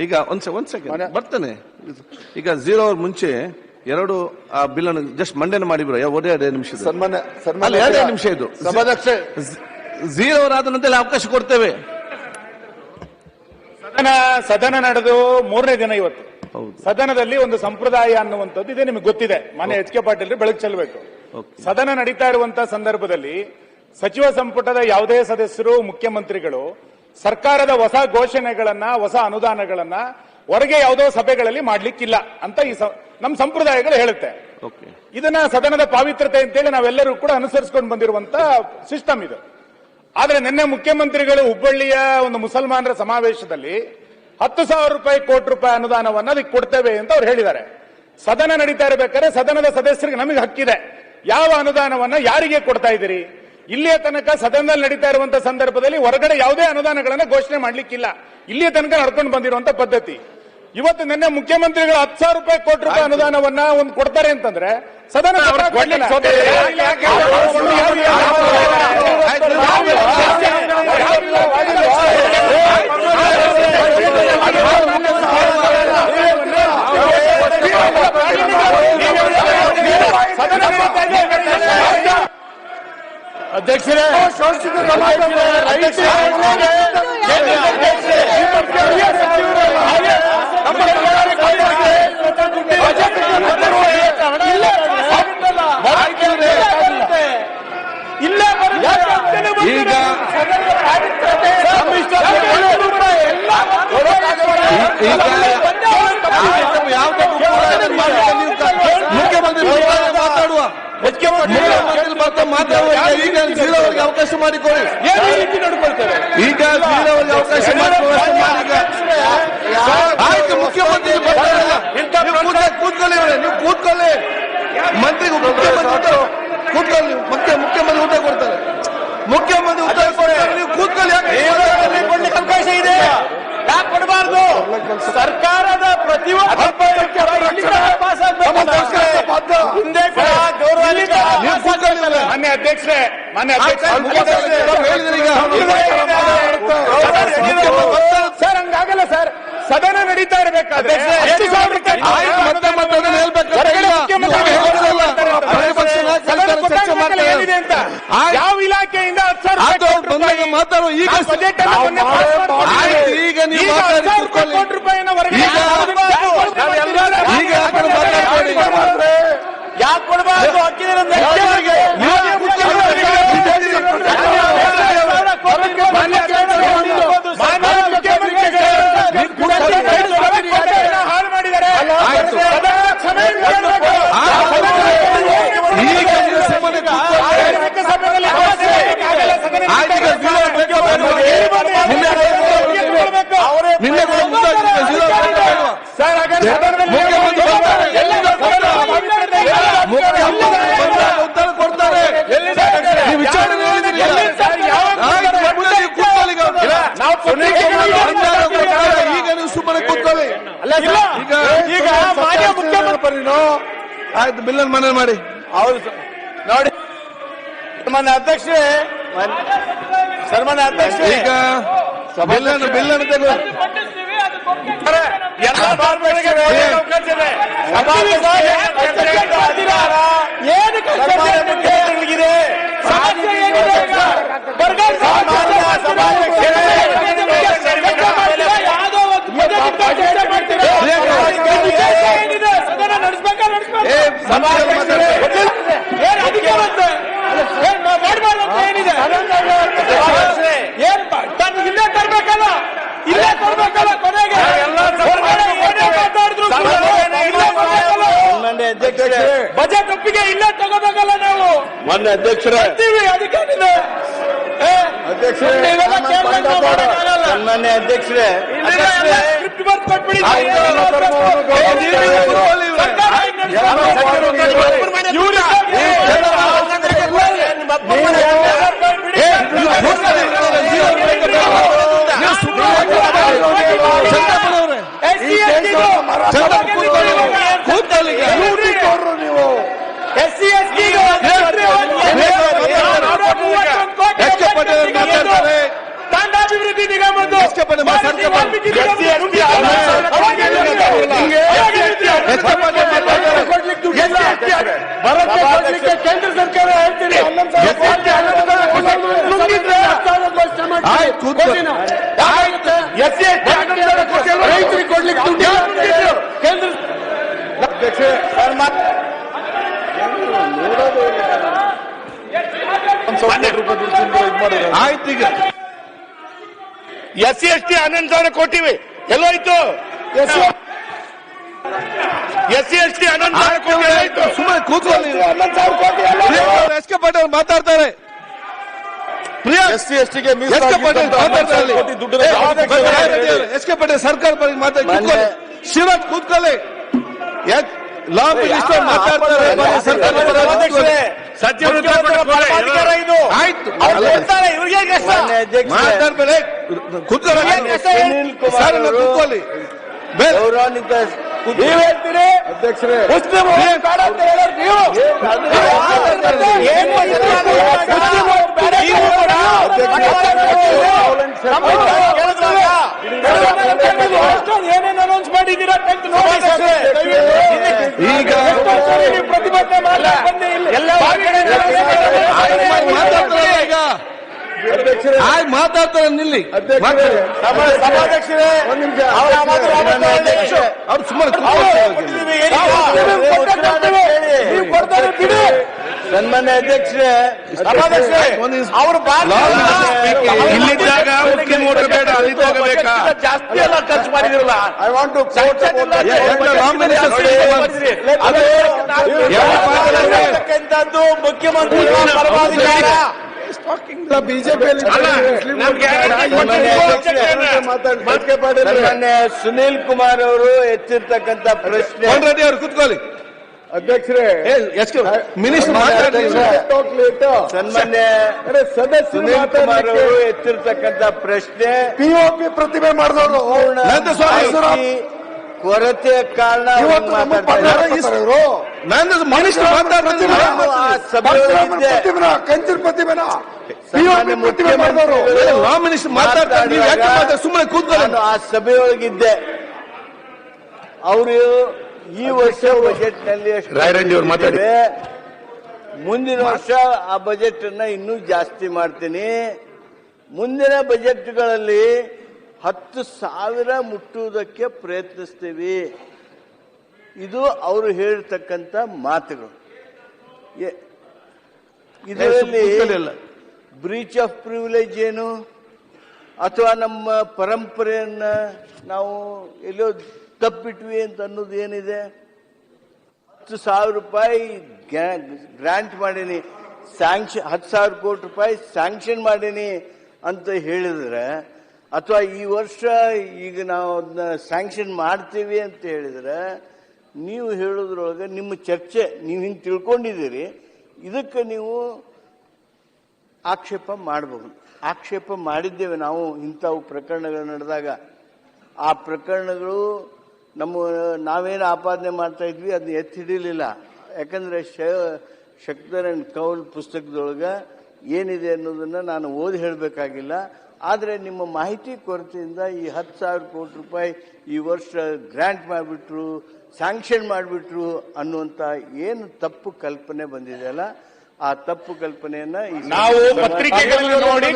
ಈಗ ಒಂದ್ ಸೆಕೆಂಡ್ ಬರ್ತೇನೆ. ಈಗ 0 ಅವರ್ ಮುಂಚೆ ಎರಡು ಆ ಬಿಲ್ ಅನ್ನು ಜಸ್ಟ್ ಮಂಡನೆ ಮಾಡಿಬ್ರು ಒಂದೇ ನಿಮಿಷ, 2 ನಿಮಿಷ ಇದು ಸಭಾಧ್ಯಕ್ಷ. 0 ಅವರ್ ಆದ ನಂತರ ಅವಕಾಶ ಕೊಡ್ತೇವೆ. ಸದನ ನಡೆದು 3ನೇ ದಿನ ಇವತ್ತು. ಸದನದಲ್ಲಿ ಒಂದು ಸಂಪ್ರದಾಯ ಅನ್ನುವಂಥದ್ದು ಇದೆ, ನಿಮಗೆ ಗೊತ್ತಿದೆ. ಮಾನ್ಯ ಎಚ್ ಕೆ ಪಾಟೀಲ್ ಬೆಳಕು ಚೆಲ್ಲಬೇಕು. ಸದನ ನಡೀತಾ ಇರುವಂತಹ ಸಂದರ್ಭದಲ್ಲಿ ಸಚಿವ ಸಂಪುಟದ ಯಾವುದೇ ಸದಸ್ಯರು, ಮುಖ್ಯಮಂತ್ರಿಗಳು ಸರ್ಕಾರದ ಹೊಸ ಘೋಷಣೆಗಳನ್ನ, ಹೊಸ ಅನುದಾನಗಳನ್ನ ಹೊರಗೆ ಯಾವುದೋ ಸಭೆಗಳಲ್ಲಿ ಮಾಡ್ಲಿಕ್ಕಿಲ್ಲ ಅಂತ ನಮ್ಮ ಸಂಪ್ರದಾಯಗಳು ಹೇಳುತ್ತೆ. ಇದನ್ನ ಸದನದ ಪಾವಿತ್ರತೆ ಅಂತೇಳಿ ನಾವೆಲ್ಲರೂ ಕೂಡ ಅನುಸರಿಸಿಕೊಂಡು ಬಂದಿರುವಂತ ಸಿಸ್ಟಮ್ ಇದು. ಆದ್ರೆ ನಿನ್ನೆ ಮುಖ್ಯಮಂತ್ರಿಗಳು ಹುಬ್ಬಳ್ಳಿಯ ಒಂದು ಮುಸಲ್ಮಾನರ ಸಮಾವೇಶದಲ್ಲಿ 10,000 ಕೋಟಿ ರೂಪಾಯಿ ಅನುದಾನವನ್ನ ಅದಕ್ಕೆ ಕೊಡ್ತೇವೆ ಅಂತ ಅವ್ರು ಹೇಳಿದ್ದಾರೆ. ಸದನ ನಡೀತಾ ಇರಬೇಕಾದ್ರೆ ಸದನದ ಸದಸ್ಯರಿಗೆ ನಮಗೆ ಹಕ್ಕಿದೆ, ಯಾವ ಅನುದಾನವನ್ನ ಯಾರಿಗೆ ಕೊಡ್ತಾ ಇದ್ದೀರಿ. ಇಲ್ಲಿಯ ತನಕ ಸದನದಲ್ಲಿ ನಡೀತಾ ಇರುವಂತಹ ಸಂದರ್ಭದಲ್ಲಿ ಹೊರಗಡೆ ಯಾವುದೇ ಅನುದಾನಗಳನ್ನ ಘೋಷಣೆ ಮಾಡ್ಲಿಕ್ಕಿಲ್ಲ. ಇಲ್ಲಿಯ ತನಕ ನಡ್ಕೊಂಡು ಬಂದಿರುವಂತ ಪದ್ಧತಿ. ಇವತ್ತು ನಿನ್ನೆ ಮುಖ್ಯಮಂತ್ರಿಗಳು 10,000 ಕೋಟಿ ರೂಪಾಯಿ ಅನುದಾನವನ್ನ ಒಂದು ಕೊಡ್ತಾರೆ ಅಂತಂದ್ರೆ ಸದನ ಅಧ್ಯಕ್ಷರೇ, ಈಗ 0 ಅವರಿಗೆ ಅವಕಾಶ ಮಾಡಿಕೊಳ್ಳಿ. ಈಗ 0 ಅವರಿಗೆ ಅವಕಾಶ ಆಯ್ತು. ಮುಖ್ಯಮಂತ್ರಿ ಕೂತ್ಕೊಳ್ಳಿ, ನೀವು ಕೂತ್ಕೊಳ್ಳಿ. ಮಂತ್ರಿಗೂ ಮುಖ್ಯಮಂತ್ರಿ ಕೂತ್ಕೊಳ್ಳಿ. ಮುಖ್ಯಮಂತ್ರಿ ಊಟ ಕೊಡ್ತಾರೆ. ಮುಖ್ಯಮಂತ್ರಿ ಊಟ ಕೊಡ್ತಾರೆ, ನೀವು ಕೂತ್ಕೊಳ್ಳಿ. ಕೊಡ್ಲಿಕ್ಕೆ ಅವಕಾಶ ಇದೆ, ಯಾಕೆ ಕೊಡಬಾರ್ದು? ಸರ್ಕಾರದ ಪ್ರತಿಯೊಂದು ಹಿಂದೆ ಮಾನ್ಯ ಅಧ್ಯಕ್ಷರೇ, ಸರ್ ಹಂಗಾಗಲ್ಲ ಸರ್. ಸದನ ನಡೀತಾ ಇರಬೇಕಾದ್ರೆ ಏನಿದೆ ಅಂತ ಯಾವ ಇಲಾಖೆಯಿಂದ 10,000 ಮಾತಾಡುವ ಈಗ ಬಜೆಟ್ ಈಗ ನೀವು ಕೋಟಿ ರೂಪಾಯಿನ ಹೊರಗೆ ಈಗ ಯಾಕೆ ಕೊಡಬಾರ್ದು? ಹಾಳು ಮಾಡಿದ್ದಾರೆ. ಉತ್ತರ ಕೊಡ್ತಾರೆ. ಈಗ ನೀವು ಸುಮ್ಮನೆ ಕೂತ್ಕೊಳ್ಳಿ. ಈಗ ಮಾನ್ಯ ಮುಖ್ಯಮಂತ್ರಿ ಆಯ್ತು, ಬಿಲ್ಲನ್ನು ಮನವಿ ಮಾಡಿ. ಹೌದು ನೋಡಿ, ಸನ್ಮಾನ್ಯ ಅಧ್ಯಕ್ಷರೇ, ಈಗ ಬಿಲ್ಲನ್ನು ತೆಗೆದು ಎಲ್ಲ ಬಾರ್ಗಳಿಗೆ ಅವಕಾಶ ಇದೆ. ಮುಖ್ಯಮಂತ್ರಿಗಳಿಗಿದೆ ಸದನ ನಡೆಸಬೇಕಾದ್ರೆ ಏನಿದೆ ಏನ್ ಇಲ್ಲೇ ತರ್ಬೇಕಲ್ಲ, ಇಲ್ಲೇ ಕೊಡ್ಬೇಕಲ್ಲ. ಕೊನೆಗೆ ಬಜೆಟ್ ಒಪ್ಪಿಗೆ ಇಲ್ಲೇ ತಗೋಬೇಕಲ್ಲ ನಾವು. ಮೊನ್ನೆ ಅಧ್ಯಕ್ಷರೇ ಅದಕ್ಕೇನಿದೆ ಸನ್ಮಾನ್ಯ ಅಧ್ಯಕ್ಷರೇ, ಕೊಟ್ಬಿಡಿ. ತಾಂಡಾಭಿವೃದ್ಧಿ ನಿಗಮದ್ದು SC ST 11,000 ಕೊಟ್ಟಿವಿ, ಎಲ್ಲೋಯ್ತು? SC ST 11,000 ಕೋಟಿ ಎಲ್ಲೋಯ್ತು? ಸುಮ್ಮನೆ ಕೂತ್ಕೊಳ್ಳಿ. 11,000 ಕೋಟಿ ಎಸ್ ಕೆ ಪಾಟೀಲ್ ಮಾತಾಡ್ತಾರೆ. SC ST ಗೆ ಎಸ್ ಕೆ ಪಾಟೀಲ್ ಸರ್ಕಾರ ಬಗ್ಗೆ ಮಾತಾಡಿ. ಶಿವರಾಜ್ ಕೂತ್ಕೊಳ್ಳಿ. ಲಾ ಮಿನಿಸ್ಟರ್ ಮಾತಾಡ್ತಾರೆ. ಆಯ್ತು ಮಾತಾಡ್ಬೇಡಿ. ಕೂತ್ಕೊಳ್ಳಿ. ಗೌರವಾನ್ವಿತ ಅಧ್ಯಕ್ಷರೇ, ಏನೇನು ಅನೌನ್ಸ್ ಮಾಡಿದ್ದೀರಾ ಈಗ ಪ್ರತಿಭಟನೆ ಮಾತಾಡ್ತಾರೆ. ನಿಲ್ಲಿ ಸಭಾಧ್ಯಕ್ಷರೇ, ಅವ್ರು ಸುಮ್ಮನೆ ಸನ್ಮಾನ್ಯ ಅಧ್ಯಕ್ಷರೇ, ಅವರು ಇಲ್ಲಿದ್ದಾಗ ಮುಖ್ಯಮಂತ್ರಿ ಬೇಡ, ಅಲ್ಲಿದ್ದಾಗ ಬೇಕಾ? ಜಾಸ್ತಿ ಎಲ್ಲ ಖರ್ಚು ಮಾಡಿದಿರಲ್ಲ. ಐ ವಾಂಟ್ ಟು ಮುಖ್ಯಮಂತ್ರಿ ಬಿಜೆಪಿಯಲ್ಲಿ ಸುನೀಲ್ ಕುಮಾರ್ ಅವರು ಎತ್ತಿರ್ತಕ್ಕಂಥ ಪ್ರಶ್ನೆ. ಅವರು ಕೂತ್ಕೊಳ್ಳಿ. ಅಧ್ಯಕ್ಷರೇ, ಮಿನಿಸ್ಟರ್ ಸನ್ಮಾನ್ಯ ಸುನೀಲ್ ಕುಮಾರ್ ಅವರು ಎತ್ತಿರ್ತಕ್ಕಂಥ ಪ್ರಶ್ನೆ POP ಪ್ರತಿಮೆ ಮಾಡಿದವರು ಕೊರತೆಯ ಕಾರಣ ಮಿನಿಸ್ಟರ್ ಕಂಚಿನ ಪ್ರತಿಮೆನ ಮುಖ್ಯಮಂತ್ರಿ ಲಾ ಮಿನಿಸ್ಟರ್ ಮಾತಾಡ್ತಾರೆ. ಸುಮ್ಮನೆ ಕೂತ್ಕೊಳ್ಳಿ. ಆ ಸಭೆಯೊಳಗಿದ್ದೆ. ಅವರು ಈ ವರ್ಷ ಬಜೆಟ್ ನಲ್ಲಿ ಮುಂದಿನ ವರ್ಷ ಆ ಬಜೆಟ್ ಅನ್ನ ಇನ್ನೂ ಜಾಸ್ತಿ ಮಾಡ್ತೀನಿ. ಮುಂದಿನ ಬಜೆಟ್ಗಳಲ್ಲಿ 10,000 ಮುಟ್ಟುವುದಕ್ಕೆ ಪ್ರಯತ್ನಿಸ್ತೀವಿ. ಇದು ಅವರು ಹೇಳಿರ್ತಕ್ಕಂಥ ಮಾತುಗಳು. ಇದರಲ್ಲಿ ಬ್ರೀಚ್ ಆಫ್ ಪ್ರಿವಿಲೇಜ್ ಏನು, ಅಥವಾ ನಮ್ಮ ಪರಂಪರೆಯನ್ನ ನಾವು ಎಲ್ಲೋ ತಪ್ಪಿಟ್ವಿ ಅಂತ ಅನ್ನೋದು ಏನಿದೆ? 10,000 ರೂಪಾಯಿ ಗ್ರಾಂಟ್ ಮಾಡೀನಿ, 10,000 ಕೋಟಿ ರೂಪಾಯಿ ಸ್ಯಾಂಕ್ಷನ್ ಮಾಡೀನಿ ಅಂತ ಹೇಳಿದ್ರೆ, ಅಥವಾ ಈ ವರ್ಷ ಈಗ ನಾವು ಅದನ್ನ ಸ್ಯಾಂಕ್ಷನ್ ಮಾಡ್ತೀವಿ ಅಂತ ಹೇಳಿದ್ರೆ, ನೀವು ಹೇಳೋದ್ರೊಳಗೆ ನಿಮ್ಮ ಚರ್ಚೆ ನೀವು ಹಿಂಗೆ ತಿಳ್ಕೊಂಡಿದ್ದೀರಿ. ಇದಕ್ಕೆ ನೀವು ಆಕ್ಷೇಪ ಮಾಡಬಹುದು. ಆಕ್ಷೇಪ ಮಾಡಿದ್ದೇವೆ ನಾವು ಇಂಥವು ಪ್ರಕರಣಗಳು ನಡೆದಾಗ. ಆ ಪ್ರಕರಣಗಳು ನಾವೇನು ಆಪಾದನೆ ಮಾಡ್ತಾ ಇದ್ವಿ ಅದನ್ನ ಎತ್ತಿ ಹಿಡಿಲಿಲ್ಲ. ಯಾಕಂದ್ರೆ ಶಕ್ತರ್ ಅಂಡ್ ಕೌಲ್ ಪುಸ್ತಕದೊಳಗೆ ಏನಿದೆ ಅನ್ನೋದನ್ನ ನಾನು ಓದಿ ಹೇಳಬೇಕಾಗಿಲ್ಲ. ಆದರೆ ನಿಮ್ಮ ಮಾಹಿತಿ ಕೊರತೆಯಿಂದ ಈ 10,000 ಕೋಟಿ ರೂಪಾಯಿ ಈ ವರ್ಷ ಗ್ರಾಂಟ್ ಮಾಡಿಬಿಟ್ರು, ಸ್ಯಾಂಕ್ಷನ್ ಮಾಡಿಬಿಟ್ರು ಅನ್ನುವಂಥ ಏನು ತಪ್ಪು ಕಲ್ಪನೆ ಬಂದಿದೆಯಲ್ಲ, ಆ ತಪ್ಪು ಕಲ್ಪನೆಯನ್ನ ನಾವು ಪತ್ರಿಕೆಗಳನ್ನು ನೋಡಿ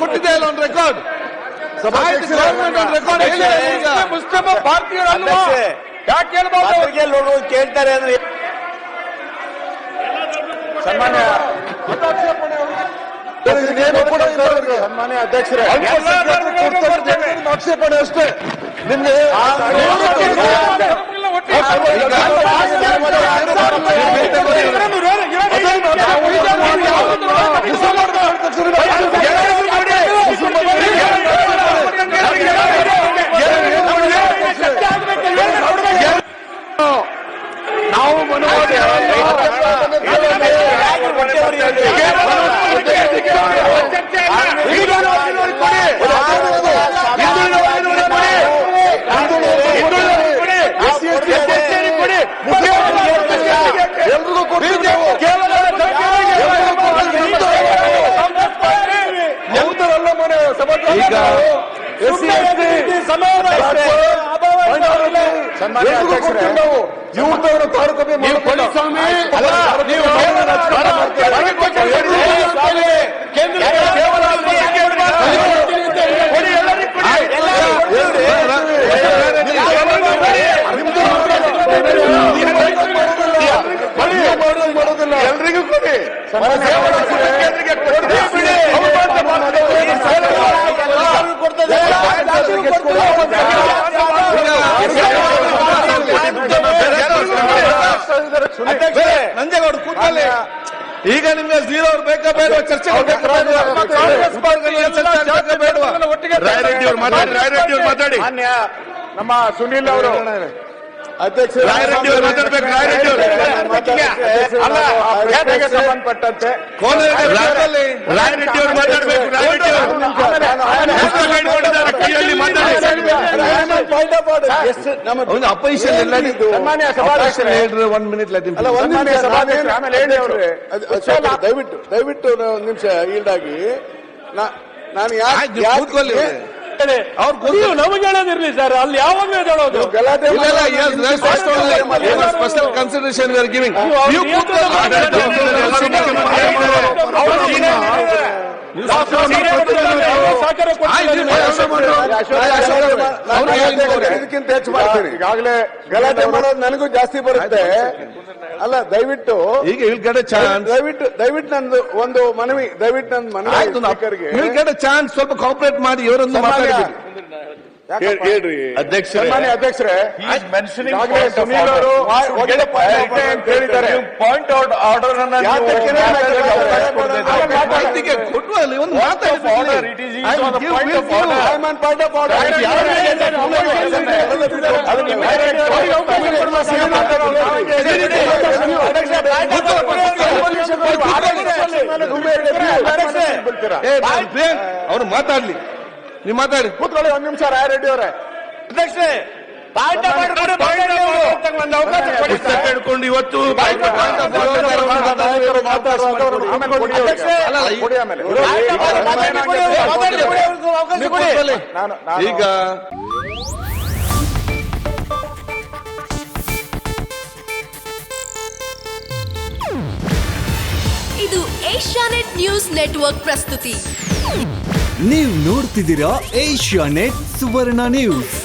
ಕೊಟ್ಟಿದೆ ಅಲ್ಲ ಒಂದು ರೆಕಾರ್ಡ್. ಮುಸ್ಲಿಂ ಭಾರತೀಯರನ್ನು ಯಾಕೆ ಕೇಳ್ತಾರೆ ಅಂದ್ರೆ ಸನ್ಮಾನ್ಯ ಅಧ್ಯಕ್ಷರೇ, ಆಕ್ಷೇಪಣೆ ಅಷ್ಟೇ. ನಿಮ್ಗೆ ನಾವು ಮನವಿ ಎಲ್ರಿಗೂ ಕೊಟ್ಟಿದ್ದೇವೆ. ಯಾವುದರಲ್ಲ ಮನೆ ಸಮಾಜ ಇವ್ರದವರ ತಾರತಮ್ಯ ನಂಜೇಗೌಡ ಕೂತಲ್ಲಿ ಈಗ ನಿಮ್ಗೆ 0 ಅವ್ರು ಬೇಕಾ ಬೇಡವಾ ಚರ್ಚೆ ಮಾತಾಡಿ ಮಾನ್ಯ ನಮ್ಮ ಸುನೀಲ್ ಅವರು ಅಧ್ಯಕ್ಷ ಅಲ್ಲ ಸಂಬಂಧಪಟ್ಟಂತೆ ಅಪೋಸಿಷನ್ ಹೇಳ್ರಿ 1 ಮಿನಿಟ್ ದಯವಿಟ್ಟು ಒಂದು ನಿಮಿಷ ಈಲ್ಡಾಗಿ ನಾನು ಕೂತ್ಕೊಳ್ಳಿ ಅವ್ರು ನಮಗೆ ಹೇಳೋದಿರ್ಲಿ ಸರ್ ಅಲ್ಲಿ ಯಾವಾಗಲೂ ಹೇಳೋದು ಗಲಾಟೆ special consideration we are giving ಇದಕ್ಕಿಂತ ಹೆಚ್ಚು ಮಾಡ್ತೀನಿ ಈಗಾಗಲೇ ಗಲಾಟೆ ಮಾಡೋದು ನನಗೂ ಜಾಸ್ತಿ ಬರುತ್ತೆ ಅಲ್ಲ ದಯವಿಟ್ಟು ಈಗ ವಿಲ್ ಗೆಟ್ ಎ ಚಾನ್ಸ್ ದಯವಿಟ್ಟು ನಂದು ಒಂದು ಮನವಿ ಚಾನ್ಸ್ ಸ್ವಲ್ಪ ಕಾಪರೇಟ್ ಮಾಡಿ ಇವರನ್ನು ಮಾತಾಡಬೇಕು ಹೇಳ್ರಿ ಅಧ್ಯಕ್ಷರೇ ಸುನೀಲ್ ಅವರು ಹೇಳಿದ್ದಾರೆ ಪಾಯಿಂಟ್ ಔಟ್ ಆರ್ಡರ್ ಒಂದು ಮಾತಾಡಿ ಅವ್ರು ಮಾತಾಡ್ಲಿ ನೀವು ಮಾತಾಡಿ ಕೂತ್ಕೊಳ್ಳಿ 1 ನಿಮಿಷ ರಾಯರೆಡ್ಡಿ ಅವರೇ ಅಧ್ಯಕ್ಷರೇ ಹೇಳ್ಕೊಂಡು ಇವತ್ತು ಈಗ ಇದು ಏಷ್ಯಾನೆಟ್ ನ್ಯೂಸ್ ನೆಟ್ವರ್ಕ್ ಪ್ರಸ್ತುತಿ. ನೀವು ನೋಡ್ತಿದ್ದೀರಾ ಏಷ್ಯಾನೆಟ್ ಸುವರ್ಣ ನ್ಯೂಸ್.